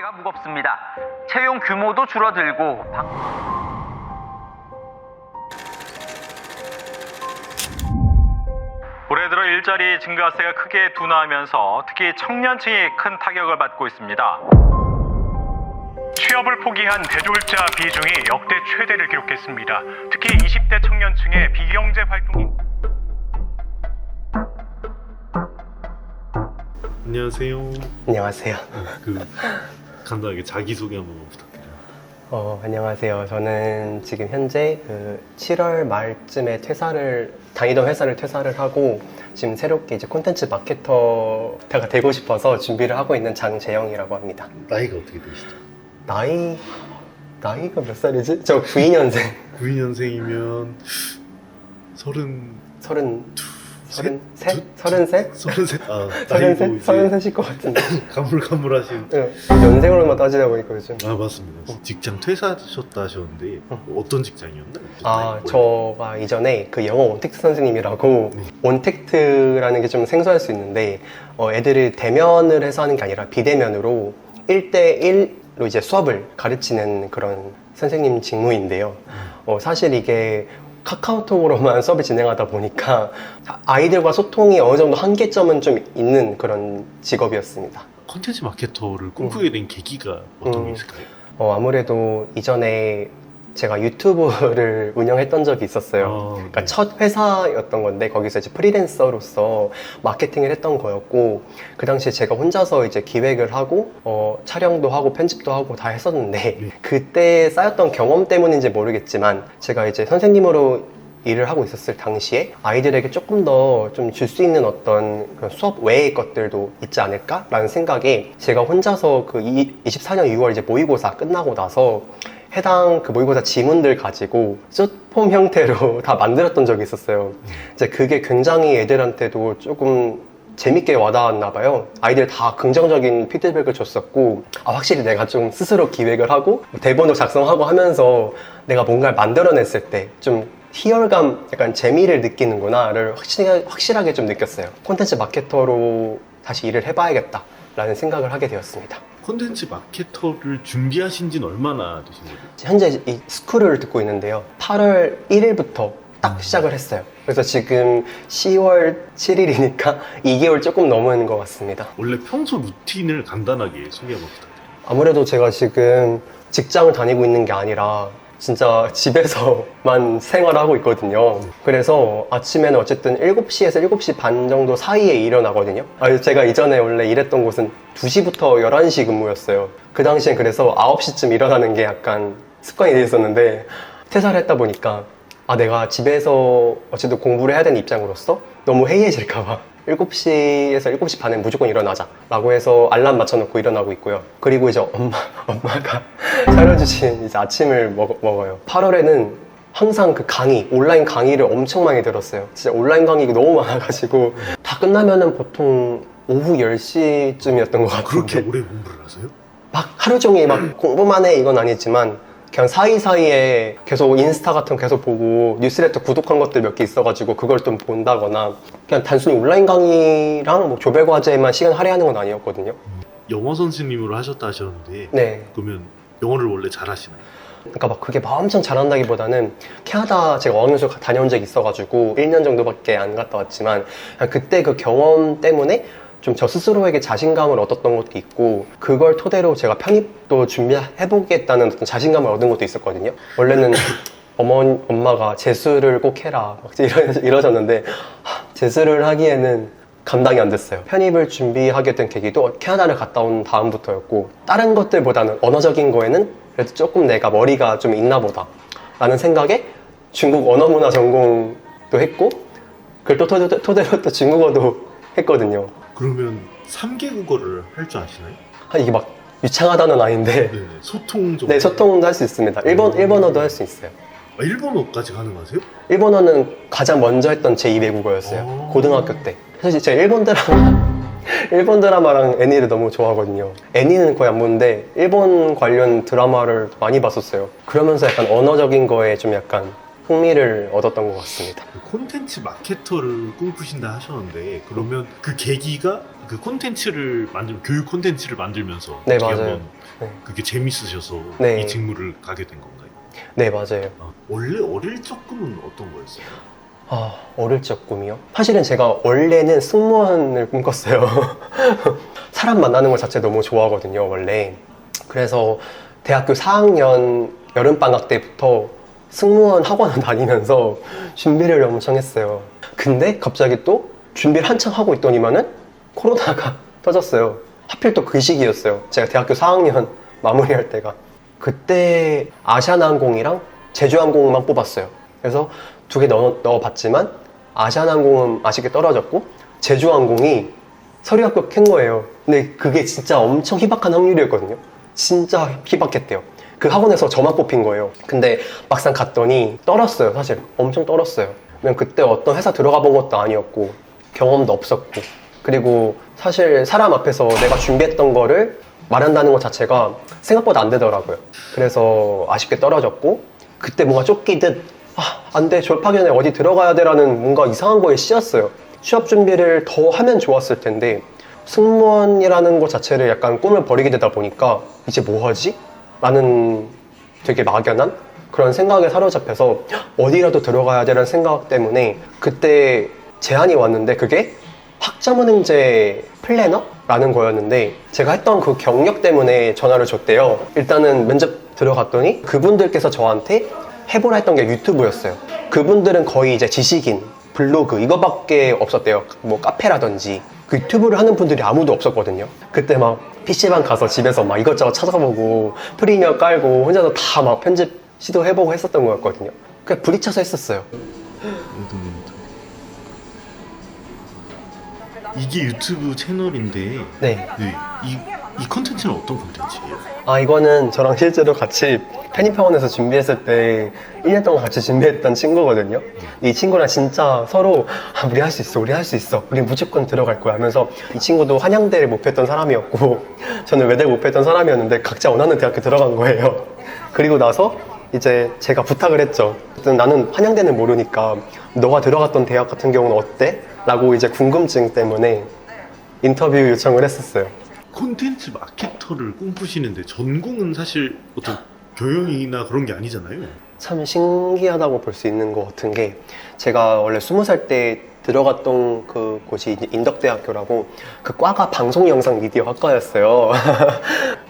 악기가 무겁습니다. 채용 규모도 줄어들고 올해 들어 일자리 증가세가 크게 둔화하면서 특히 청년층이 큰 타격을 받고 있습니다. 취업을 포기한 대졸자 비중이 역대 최대를 기록했습니다. 특히 20대 청년층의 비경제 활동이 안녕하세요. 안녕하세요. 간단하게 자기소개 한번 부탁드려요. 안녕하세요. 저는 지금 현재 7월 말쯤에 다니던 회사를 퇴사를 하고 지금 새롭게 이제 콘텐츠 마케터가 되고 싶어서 준비를 하고 있는 장재영이라고 합니다. 나이가 어떻게 되시죠? 나이가 몇 살이지? 저 92년생. 92년생이면 33? 나이도 이제 33일 것 같은데. 가물가물하신. 연생으로만 따지다 보니까 요즘. 맞습니다. 직장 퇴사하셨다 하셨는데 어떤 직장이었나요? 저가 이전에 그 영어 온택트 선생님이라고 온택트라는 게 좀 생소할 수 있는데 애들을 대면을 해서 하는 게 아니라 비대면으로 1대1로 이제 수업을 가르치는 그런 선생님 직무인데요. 사실 이게 카카오톡으로만 수업을 진행하다 보니까 아이들과 소통이 어느 정도 한계점은 좀 있는 그런 직업이었습니다. 콘텐츠 마케터를 꿈꾸게 된 계기가 어떤 게 있을까요? 아무래도 이전에 제가 유튜브를 운영했던 적이 있었어요. 그러니까 첫 회사였던 건데 거기서 이제 프리랜서로서 마케팅을 했던 거였고 그 당시에 제가 혼자서 이제 기획을 하고 촬영도 하고 편집도 하고 다 했었는데 그때 쌓였던 경험 때문인지 모르겠지만 제가 이제 선생님으로 일을 하고 있었을 당시에 아이들에게 조금 더 좀 줄 수 있는 어떤 그런 수업 외의 것들도 있지 않을까라는 생각에 제가 혼자서 그 24년 6월 이제 모의고사 끝나고 나서 해당 그 모의고사 지문들 가지고 숏폼 형태로 다 만들었던 적이 있었어요. 이제 그게 굉장히 애들한테도 조금 재밌게 와닿았나 봐요. 아이들 다 긍정적인 피드백을 줬었고 확실히 내가 좀 스스로 기획을 하고 대본도 작성하고 하면서 내가 뭔가를 만들어냈을 때 좀 희열감, 약간 재미를 느끼는구나를 확실하게 좀 느꼈어요. 콘텐츠 마케터로 다시 일을 해봐야겠다 라는 생각을 하게 되었습니다. 콘텐츠 마케터를 준비하신 지는 얼마나 되신 거죠? 현재 이 스쿨을 듣고 있는데요. 8월 1일부터 딱 시작을 했어요. 그래서 지금 10월 7일이니까 2개월 조금 넘은 것 같습니다. 원래 평소 루틴을 간단하게 소개 한번 부탁드려요. 아무래도 제가 지금 직장을 다니고 있는 게 아니라 진짜 집에서만 생활하고 있거든요. 그래서 아침에는 어쨌든 7시에서 7시 반 정도 사이에 일어나거든요. 제가 이전에 원래 일했던 곳은 2시부터 11시 근무였어요. 그 당시엔 그래서 9시쯤 일어나는 게 약간 습관이 돼 있었는데 퇴사를 했다 보니까 내가 집에서 어쨌든 공부를 해야 되는 입장으로서 너무 해이해질까봐 7시에서 7시 반에 무조건 일어나자 라고 해서 알람 맞춰놓고 일어나고 있고요. 그리고 이제 엄마가 차려주신 이제 아침을 먹어요. 8월에는 항상 그 온라인 강의를 엄청 많이 들었어요. 진짜 온라인 강의가 너무 많아가지고 다 끝나면은 보통 오후 10시쯤이었던 것 같은데. 그렇게 오래 공부를 하세요? 막 하루 종일 막 공부만 해 이건 아니지만 그냥 사이사이에 계속 인스타 같은 거 계속 보고 뉴스레터 구독한 것들 몇 개 있어가지고 그걸 좀 본다거나 그냥 단순히 온라인 강의랑 뭐 조별과제에만 시간 할애하는 건 아니었거든요. 영어 선생님으로 하셨다 하셨는데 네. 그러면 영어를 원래 잘하시나요? 그러니까 막 그게 막 엄청 잘한다기보다는 캐나다 제가 어학연수 다녀온 적이 있어가지고 1년 정도밖에 안 갔다 왔지만 그때 그 경험 때문에 좀 저 스스로에게 자신감을 얻었던 것도 있고 그걸 토대로 제가 편입도 준비해보겠다는 어떤 자신감을 얻은 것도 있었거든요. 원래는 엄마가 재수를 꼭 해라 막 이러셨는데 재수를 하기에는 감당이 안 됐어요. 편입을 준비하게 된 계기도 캐나다를 갔다 온 다음부터였고 다른 것들보다는 언어적인 거에는 그래도 조금 내가 머리가 좀 있나 보다 라는 생각에 중국 언어문화 전공도 했고 그걸 또 토대로 또 중국어도 했거든요. 그러면 3개 국어를 할 줄 아시나요? 이게 막 유창하다는 아닌데 네, 소통 정도. 네, 소통도 할 수 있습니다. 일본어도 할 수 있어요. 일본어까지 가능하세요? 일본어는 가장 먼저 했던 제 2외 국어였어요. 고등학교 때. 사실 제가 일본 드라마랑 애니를 너무 좋아하거든요. 애니는 거의 안 보는데 일본 관련 드라마를 많이 봤었어요. 그러면서 약간 언어적인 거에 좀 약간 흥미를 얻었던 것 같습니다. 콘텐츠 마케터를 꿈꾸신다 하셨는데 그러면 그 계기가 그 콘텐츠를 교육 콘텐츠를 만들면서 네, 어떻게 맞아요. 한번 네. 그게 재밌으셔서 네. 이 직무를 가게 된 건가요? 네, 맞아요. 원래 어릴 적 꿈은 어떤 거였어요? 어릴 적 꿈이요? 사실은 제가 원래는 승무원을 꿈꿨어요. 사람 만나는 것 자체 너무 좋아하거든요, 원래. 그래서 대학교 4학년 여름방학 때부터 승무원 학원을 다니면서 준비를 엄청 했어요. 근데 갑자기 또 준비를 한창 하고 있더니만은 코로나가 터졌어요. 하필 또 그 시기였어요. 제가 대학교 4학년 마무리할 때가. 그때 아시아나항공이랑 제주항공만 뽑았어요. 그래서 두 개 넣어봤지만 아시아나항공은 아쉽게 떨어졌고 제주항공이 서류 합격한 거예요. 근데 그게 진짜 엄청 희박한 확률이었거든요. 진짜 희박했대요. 그 학원에서 저만 뽑힌 거예요. 근데 막상 갔더니 떨었어요. 사실 엄청 떨었어요. 왜냐면 그때 어떤 회사 들어가 본 것도 아니었고 경험도 없었고, 그리고 사실 사람 앞에서 내가 준비했던 거를 말한다는 것 자체가 생각보다 안 되더라고요. 그래서 아쉽게 떨어졌고, 그때 뭔가 쫓기듯 안 돼, 졸업하기 전에 어디 들어가야 돼라는 뭔가 이상한 거에 씌었어요. 취업 준비를 더 하면 좋았을 텐데 승무원이라는 것 자체를 약간 꿈을 버리게 되다 보니까 이제 뭐 하지? 라는 되게 막연한 그런 생각에 사로잡혀서 어디라도 들어가야 되라는 생각 때문에 그때 제안이 왔는데, 그게 학점은행제 플래너라는 거였는데 제가 했던 그 경력 때문에 전화를 줬대요. 일단은 면접 들어갔더니 그분들께서 저한테 해보라 했던 게 유튜브였어요. 그분들은 거의 이제 지식인, 블로그 이거밖에 없었대요. 뭐 카페라든지. 그 유튜브를 하는 분들이 아무도 없었거든요. 그때 막 PC방 가서 집에서 막 이것저것 찾아보고 프리미어 깔고 혼자서 다 막 편집 시도해보고 했었던 거였거든요. 그냥 부딪혀서 했었어요. 이게 유튜브 채널인데 네. 이 컨텐츠는 어떤 컨텐츠예요? 이거는 저랑 실제로 같이 편입학원에서 준비했을 때 1년 동안 같이 준비했던 친구거든요. 이 친구랑 진짜 서로 우리 할 수 있어, 우리 할 수 있어, 우리 무조건 들어갈 거야 하면서, 이 친구도 한양대를 목표했던 사람이었고 저는 외대를 목표했던 사람이었는데 각자 원하는 대학교 들어간 거예요. 그리고 나서 이제 제가 부탁을 했죠. 나는 한양대는 모르니까 너가 들어갔던 대학 같은 경우는 어때? 라고 이제 궁금증 때문에 인터뷰 요청을 했었어요. 콘텐츠 마케터를 꿈꾸시는데 전공은 사실 어떤 교양이나 그런 게 아니잖아요. 참 신기하다고 볼 수 있는 것 같은 게, 제가 원래 20살 때 들어갔던 그 곳이 이제 인덕대학교라고, 그 과가 방송 영상 미디어 학과였어요.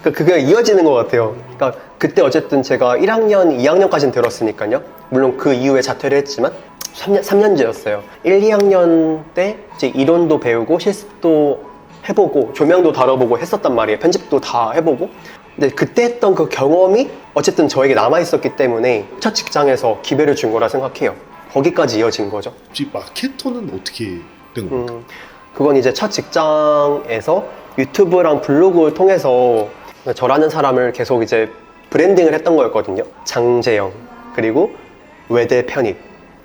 그게 이어지는 것 같아요. 그러니까 그때 어쨌든 제가 1학년, 2학년까지는 들었으니까요. 물론 그 이후에 자퇴를 했지만 3년제였어요. 1, 2학년 때 이제 이론도 배우고 실습도 해보고 조명도 다뤄보고 했었단 말이에요. 편집도 다 해보고. 근데 그때 했던 그 경험이 어쨌든 저에게 남아있었기 때문에 첫 직장에서 기회를 준 거라 생각해요. 거기까지 이어진 거죠. 혹시 마케터는 어떻게 된 겁니까? 그건 이제 첫 직장에서 유튜브랑 블로그를 통해서 저라는 사람을 계속 이제 브랜딩을 했던 거였거든요. 장재영, 그리고 외대 편입.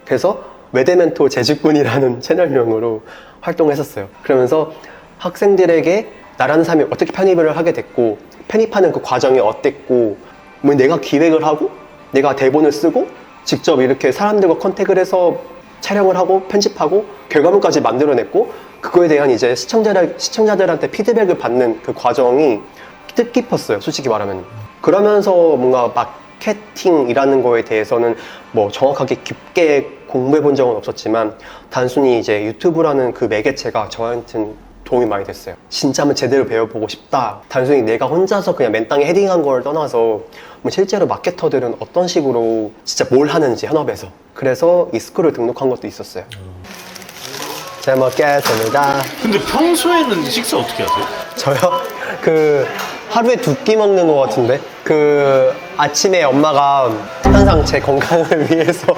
그래서 외대멘토 재직군이라는 채널명으로 활동했었어요. 그러면서 학생들에게 나라는 사람이 어떻게 편입을 하게 됐고, 편입하는 그 과정이 어땠고, 뭐 내가 기획을 하고 내가 대본을 쓰고 직접 이렇게 사람들과 컨택을 해서 촬영을 하고 편집하고 결과물까지 만들어냈고, 그거에 대한 이제 시청자들한테 피드백을 받는 그 과정이 뜻깊었어요, 솔직히 말하면. 그러면서 뭔가 마케팅이라는 거에 대해서는 뭐 정확하게 깊게 공부해 본 적은 없었지만, 단순히 이제 유튜브라는 그 매개체가 저한테는 도움이 많이 됐어요. 진짜 한번 제대로 배워보고 싶다. 단순히 내가 혼자서 그냥 맨 땅에 헤딩한 걸 떠나서 뭐 실제로 마케터들은 어떤 식으로 진짜 뭘 하는지 현업에서. 그래서 이 스쿨을 등록한 것도 있었어요. 잘 먹겠습니다. 근데 평소에는 식사 어떻게 하세요? 저요? 하루에 2끼 먹는 것 같은데? 아침에 엄마가 항상 제 건강을 위해서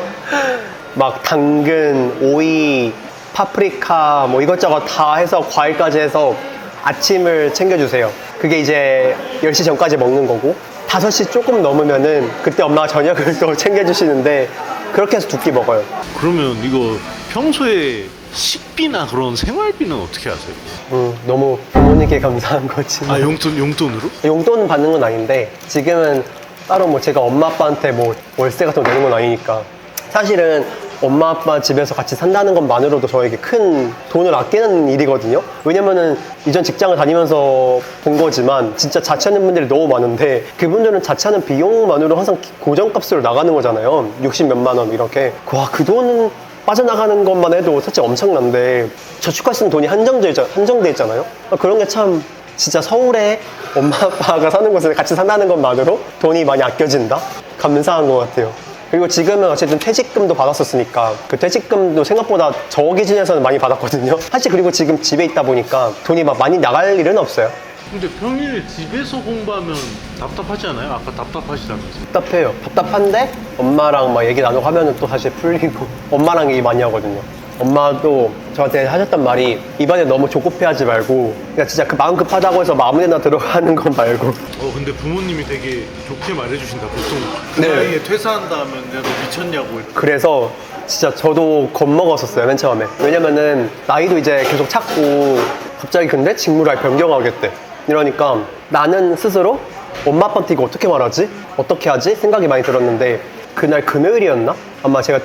막 당근, 오이, 파프리카 뭐 이것저것 다 해서 과일까지 해서 아침을 챙겨주세요. 그게 이제 10시 전까지 먹는 거고, 5시 조금 넘으면은 그때 엄마가 저녁을 또 챙겨주시는데, 그렇게 해서 2끼 먹어요. 그러면 이거 평소에 식비나 그런 생활비는 어떻게 하세요? 너무 부모님께 감사한 거지. 용돈으로? 용돈 받는 건 아닌데, 지금은 따로 뭐 제가 엄마 아빠한테 뭐 월세 같은 거 내는 건 아니니까. 사실은 엄마 아빠 집에서 같이 산다는 것만으로도 저에게 큰 돈을 아끼는 일이거든요. 왜냐면은 이전 직장을 다니면서 본 거지만 진짜 자취하는 분들이 너무 많은데 그분들은 자취하는 비용만으로 항상 고정값으로 나가는 거잖아요. 60 몇만 원 이렇게. 와, 그 돈은 빠져나가는 것만 해도 사실 엄청난데 저축할 수 있는 돈이 한정돼 있잖아요. 그런 게 참 진짜 서울에 엄마 아빠가 사는 곳에 같이 산다는 것만으로 돈이 많이 아껴진다? 감사한 것 같아요. 그리고 지금은 어쨌든 퇴직금도 받았었으니까 그 퇴직금도 생각보다 저 기준에서는 많이 받았거든요. 사실 그리고 지금 집에 있다 보니까 돈이 막 많이 나갈 일은 없어요. 근데 평일 집에서 공부하면 답답하지 않아요? 아까 답답하시다면서. 답답해요. 답답한데 엄마랑 막 얘기 나누고 하면은 또 사실 풀리고 엄마랑 얘기 많이 하거든요. 엄마도 저한테 하셨던 말이 입안에 너무 조급해하지 말고 그냥 진짜 그 마음 급하다고 해서 막 아무 데나 들어가는 건 말고. 근데 부모님이 되게 좋게 말해주신다. 보통 그 네. 나이에 퇴사한다면 너 미쳤냐고. 그래서 진짜 저도 겁먹었었어요, 맨 처음에. 왜냐면은 나이도 이제 계속 찾고 갑자기 근데 직무를 아예 변경하겠대. 이러니까 나는 스스로 엄마 아빠한테 이거 어떻게 말하지? 어떻게 하지? 생각이 많이 들었는데 그날 금요일이었나? 아마 제가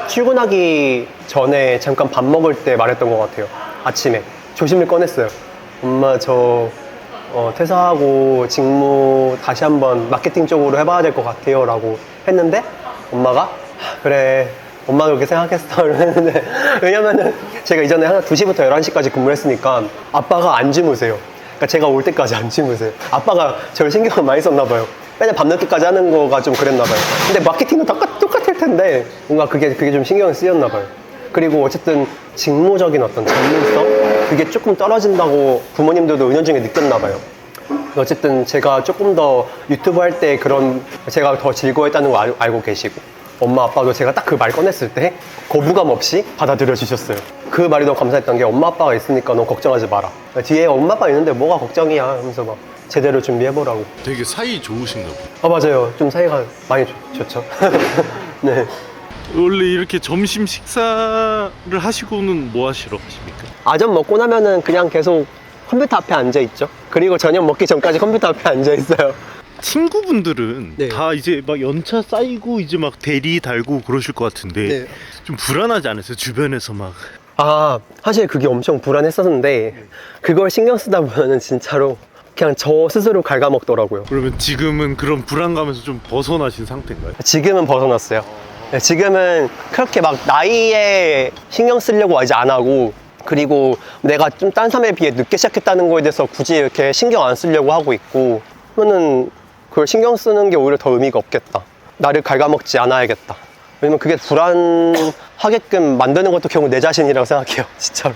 출근하기 전에 잠깐 밥 먹을 때 말했던 것 같아요. 아침에 조심을 꺼냈어요. 엄마 저 퇴사하고 직무 다시 한번 마케팅 쪽으로 해봐야 될 것 같아요 라고 했는데 엄마가 그래 엄마도 그렇게 생각했어 했는데 왜냐면은 제가 이전에 항상 2시부터 11시까지 근무를 했으니까 아빠가 안 주무세요. 그러니까 제가 올 때까지 안 주무세요. 아빠가 저를 신경을 많이 썼나 봐요. 맨날 밤늦게까지 하는 거가 좀 그랬나 봐요. 근데 마케팅은 똑같을 텐데 뭔가 그게 좀 신경이 쓰였나 봐요. 그리고 어쨌든 직무적인 어떤 전문성 그게 조금 떨어진다고 부모님들도 은연중에 느꼈나 봐요. 어쨌든 제가 조금 더 유튜브 할 때 그런 제가 더 즐거워했다는 거 알고 계시고 엄마 아빠도 제가 딱 그 말 꺼냈을 때 거부감 없이 받아들여 주셨어요. 그 말이 너무 감사했던 게 엄마 아빠가 있으니까 너 걱정하지 마라. 뒤에 엄마 아빠 있는데 뭐가 걱정이야 하면서 막 제대로 준비해보라고. 되게 사이 좋으신가 보요. 맞아요. 좀 사이가 많이 좋죠. 네. 원래 이렇게 점심 식사를 하시고는 뭐 하시러 가십니까? 아점 먹고 나면은 그냥 계속 컴퓨터 앞에 앉아 있죠. 그리고 저녁 먹기 전까지 컴퓨터 앞에 앉아 있어요. 친구분들은 네. 다 이제 막 연차 쌓이고 이제 막 대리 달고 그러실 것 같은데 네. 좀 불안하지 않으세요? 주변에서 막. 사실 그게 엄청 불안했었는데 그걸 신경 쓰다 보면은 진짜로 그냥 저 스스로 갉아먹더라고요. 그러면 지금은 그런 불안감에서 좀 벗어나신 상태인가요? 지금은 벗어났어요. 네, 지금은 그렇게 막 나이에 신경 쓰려고 이제 안 하고 그리고 내가 좀 딴 사람에 비해 늦게 시작했다는 거에 대해서 굳이 이렇게 신경 안 쓰려고 하고 있고 그러면은 그걸 신경 쓰는 게 오히려 더 의미가 없겠다. 나를 갉아먹지 않아야겠다. 왜냐면 그게 불안하게끔 만드는 것도 결국 내 자신이라고 생각해요. 진짜로.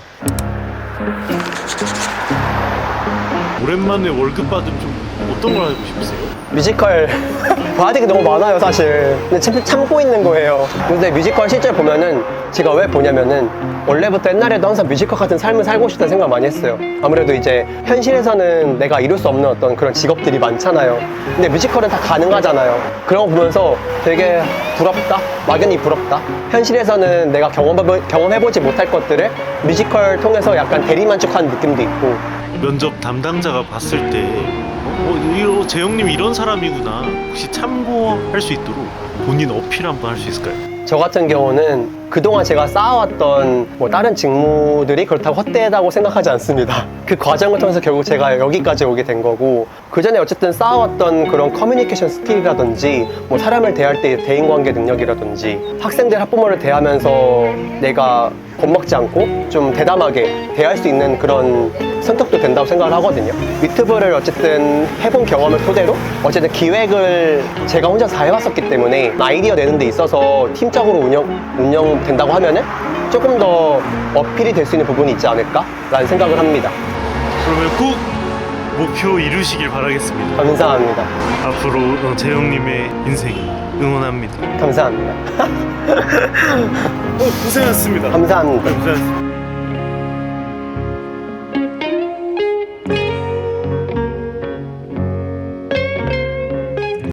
오랜만에 월급 받으면 좀 어떤 걸 하고 싶으세요? 뮤지컬 봐야 될 게 너무 많아요 사실. 근데 참고 있는 거예요. 근데 뮤지컬 실제로 보면은 제가 왜 보냐면은 원래부터 옛날에도 항상 뮤지컬 같은 삶을 살고 싶다는 생각 많이 했어요. 아무래도 이제 현실에서는 내가 이룰 수 없는 어떤 그런 직업들이 많잖아요. 근데 뮤지컬은 다 가능하잖아요. 그런 거 보면서 되게 부럽다, 막연히 부럽다. 현실에서는 내가 경험해보지 못할 것들을 뮤지컬 통해서 약간 대리만족하는 느낌도 있고. 면접 담당자가 봤을 때 재영님 이런 사람이구나 혹시 참고할 수 있도록 본인 어필 한번 할 수 있을까요? 저 같은 경우는 그동안 제가 쌓아왔던 뭐 다른 직무들이 그렇다고 헛되다고 생각하지 않습니다. 그 과정을 통해서 결국 제가 여기까지 오게 된 거고 그 전에 어쨌든 쌓아왔던 그런 커뮤니케이션 스킬이라든지 뭐 사람을 대할 때 대인관계 능력이라든지 학생들 학부모를 대하면서 내가 겁먹지 않고 좀 대담하게 대할 수 있는 그런 선택도 된다고 생각을 하거든요. 유튜브를 어쨌든 해본 경험을 토대로 어쨌든 기획을 제가 혼자 다 해봤었기 때문에 아이디어 내는 데 있어서 팀적으로 운영된다고 하면은 조금 더 어필이 될 수 있는 부분이 있지 않을까라는 생각을 합니다. 그러면 꼭 목표 이루시길 바라겠습니다. 감사합니다. 앞으로 재영님의 인생 응원합니다. 감사합니다. 고생하셨습니다. 감사합니다. 고생하셨습니다.